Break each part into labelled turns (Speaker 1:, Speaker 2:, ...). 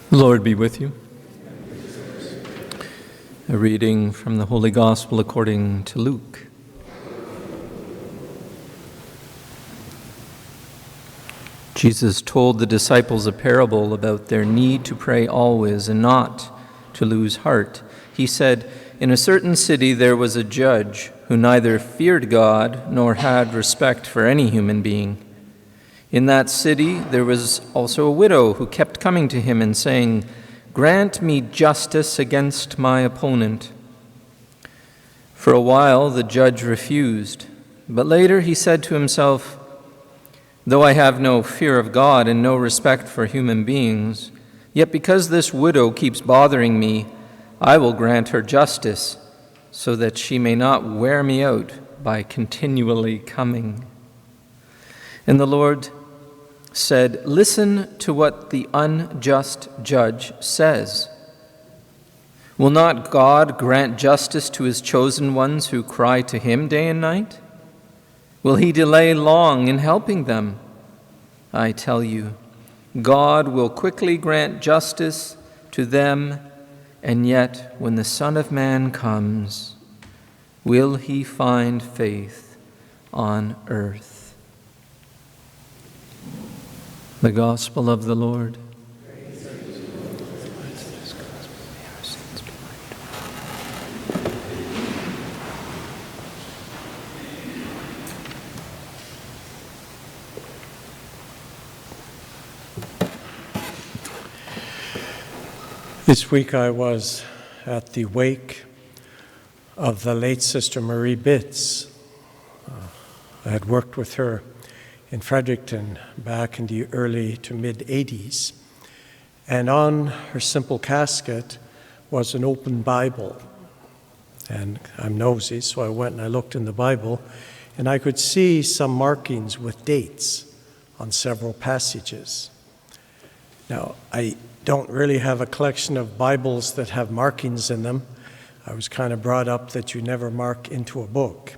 Speaker 1: The Lord be with you. A reading from the Holy Gospel according to Luke. Jesus told the disciples a parable about their need to pray always and not to lose heart. He said, "In a certain city there was a judge who neither feared God nor had respect for any human being. In that city there was also a widow who kept coming to him and saying, 'Grant me justice against my opponent.' For a while the judge refused, but later he said to himself, 'Though I have no fear of God and no respect for human beings, yet because this widow keeps bothering me, I will grant her justice, so that she may not wear me out by continually coming.' And the Lord said, 'Listen to what the unjust judge says. Will not God grant justice to his chosen ones who cry to him day and night? Will he delay long in helping them? I tell you, God will quickly grant justice to them, and yet when the Son of Man comes, will he find faith on earth?'" The Gospel of the Lord.
Speaker 2: This week I was at the wake of the late Sister Marie Bitts. I had worked with her in Fredericton back in the early to mid-'80s. And on her simple casket was an open Bible. And I'm nosy, so I went and I looked in the Bible, and I could see some markings with dates on several passages. Now, I don't really have a collection of Bibles that have markings in them. I was kind of brought up that you never mark into a book.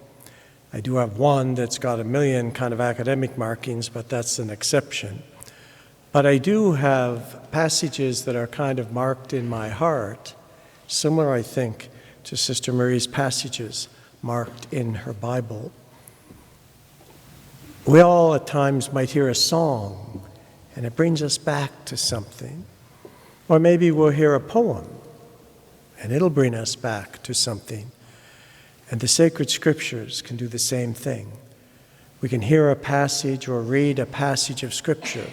Speaker 2: I do have one that's got 1,000,000 kind of academic markings, but that's an exception. But I do have passages that are kind of marked in my heart, similar, I think, to Sister Marie's passages marked in her Bible. We all at times might hear a song, and it brings us back to something. Or maybe we'll hear a poem, and it'll bring us back to something. And the sacred scriptures can do the same thing. We can hear a passage or read a passage of scripture,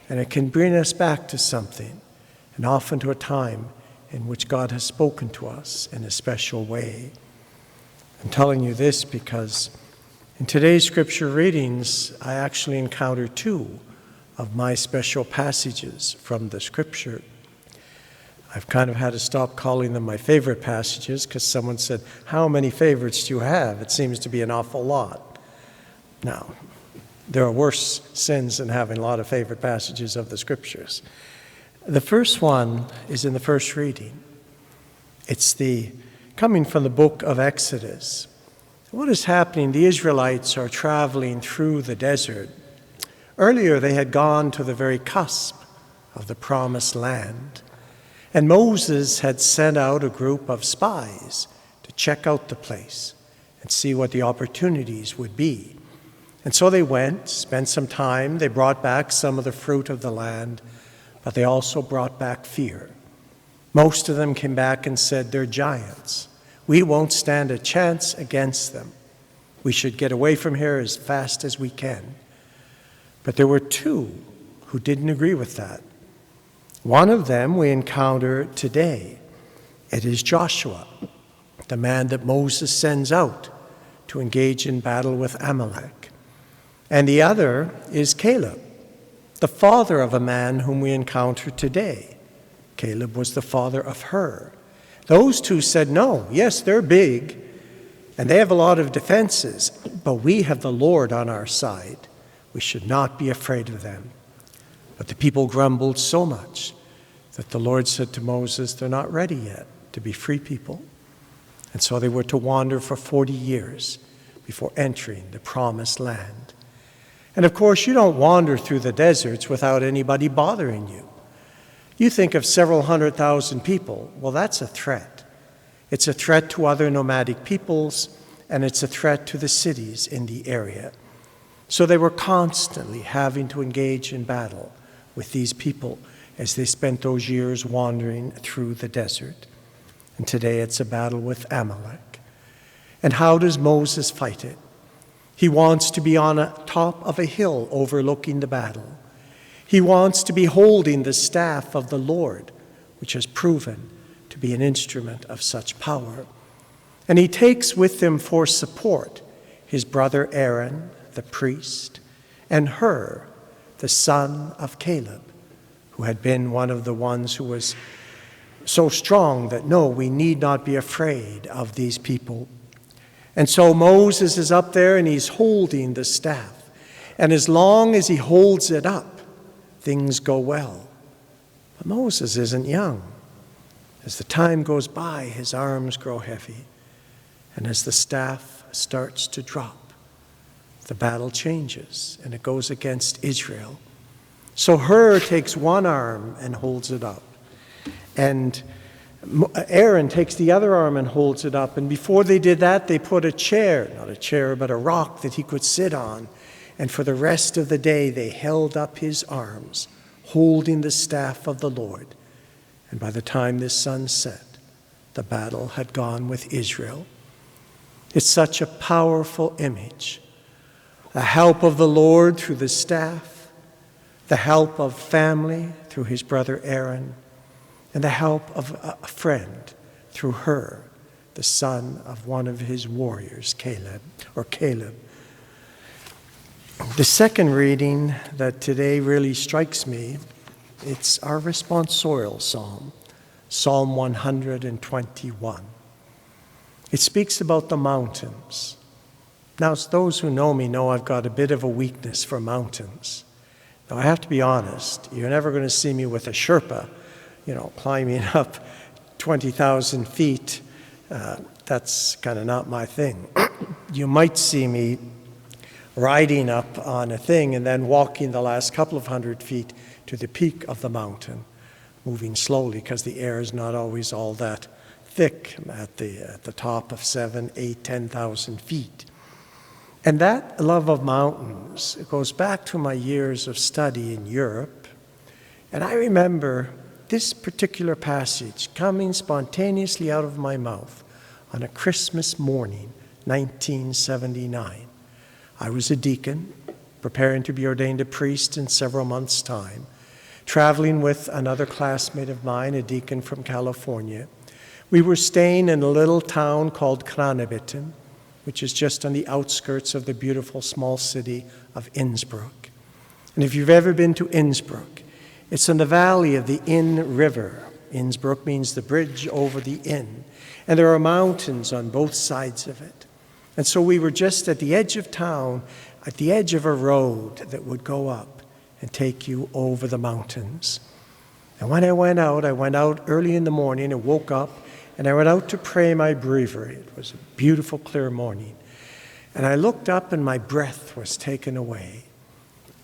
Speaker 2: and it can bring us back to something, and often to a time in which God has spoken to us in a special way. I'm telling you this because in today's scripture readings, I actually encounter two of my special passages from the scripture. I've kind of had to stop calling them my favorite passages because someone said, "How many favorites do you have?" It seems to be an awful lot. Now, there are worse sins than having a lot of favorite passages of the scriptures. The first one is in the first reading. It's coming from the book of Exodus. What is happening? The Israelites are traveling through the desert. Earlier, they had gone to the very cusp of the promised land. And Moses had sent out a group of spies to check out the place and see what the opportunities would be. And so they went, spent some time. They brought back some of the fruit of the land, but they also brought back fear. Most of them came back and said, "They're giants. We won't stand a chance against them. We should get away from here as fast as we can." But there were two who didn't agree with that. One of them we encounter today. It is Joshua, the man that Moses sends out to engage in battle with Amalek. And the other is Caleb, the father of a man whom we encounter today. Caleb was the father of Hur. Those two said, "No, yes, they're big, and they have a lot of defenses, but we have the Lord on our side. We should not be afraid of them." But the people grumbled so much that the Lord said to Moses, "They're not ready yet to be free people." And so they were to wander for 40 years before entering the promised land. And of course, you don't wander through the deserts without anybody bothering you. You think of several 100,000 people. Well, that's a threat. It's a threat to other nomadic peoples, and it's a threat to the cities in the area. So they were constantly having to engage in battle with these people as they spent those years wandering through the desert. And today it's a battle with Amalek. And how does Moses fight it? He wants to be on top of a hill overlooking the battle. He wants to be holding the staff of the Lord, which has proven to be an instrument of such power. And he takes with him for support his brother Aaron, the priest, and Hur, the son of Caleb, who had been one of the ones who was so strong that, no, we need not be afraid of these people. And so Moses is up there and he's holding the staff. And as long as he holds it up, things go well. But Moses isn't young. As the time goes by, his arms grow heavy. And as the staff starts to drop, the battle changes and it goes against Israel. So Hur takes one arm and holds it up. And Aaron takes the other arm and holds it up. And before they did that, they put a chair, not a chair, but a rock that he could sit on. And for the rest of the day, they held up his arms, holding the staff of the Lord. And by the time the sun set, the battle had gone with Israel. It's such a powerful image. The help of the Lord through the staff, the help of family through his brother Aaron, and the help of a friend through Hur, the son of one of his warriors, Caleb. The second reading that today really strikes me, it's our responsorial psalm, Psalm 121. It speaks about the mountains. Now, those who know me know I've got a bit of a weakness for mountains. Now, I have to be honest, you're never going to see me with a Sherpa, climbing up 20,000 feet. That's kind of not my thing. You might see me riding up on a thing and then walking the last couple of 100 feet to the peak of the mountain, moving slowly because the air is not always all that thick at the top of 7, 8, 10,000 feet. And that love of mountains, it goes back to my years of study in Europe. And I remember this particular passage coming spontaneously out of my mouth on a Christmas morning, 1979. I was a deacon, preparing to be ordained a priest in several months' time, traveling with another classmate of mine, a deacon from California. We were staying in a little town called Kranebitten, which is just on the outskirts of the beautiful small city of Innsbruck. And if you've ever been to Innsbruck, it's in the valley of the Inn River. Innsbruck means the bridge over the Inn. And there are mountains on both sides of it. And so we were just at the edge of town, at the edge of a road that would go up and take you over the mountains. And when I went out early in the morning and woke up, and I went out to pray my breviary. It was a beautiful, clear morning. And I looked up and my breath was taken away.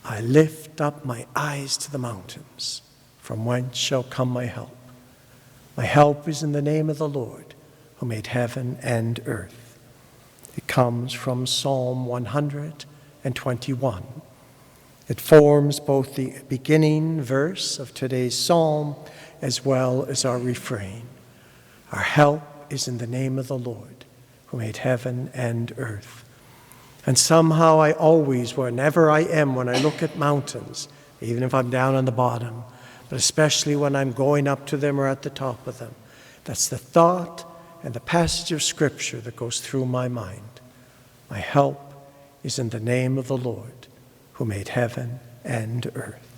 Speaker 2: I lift up my eyes to the mountains. From whence shall come my help? My help is in the name of the Lord, who made heaven and earth. It comes from Psalm 121. It forms both the beginning verse of today's psalm as well as our refrain. Our help is in the name of the Lord, who made heaven and earth. And somehow I always, whenever I am, when I look at mountains, even if I'm down on the bottom, but especially when I'm going up to them or at the top of them, that's the thought and the passage of Scripture that goes through my mind. My help is in the name of the Lord, who made heaven and earth.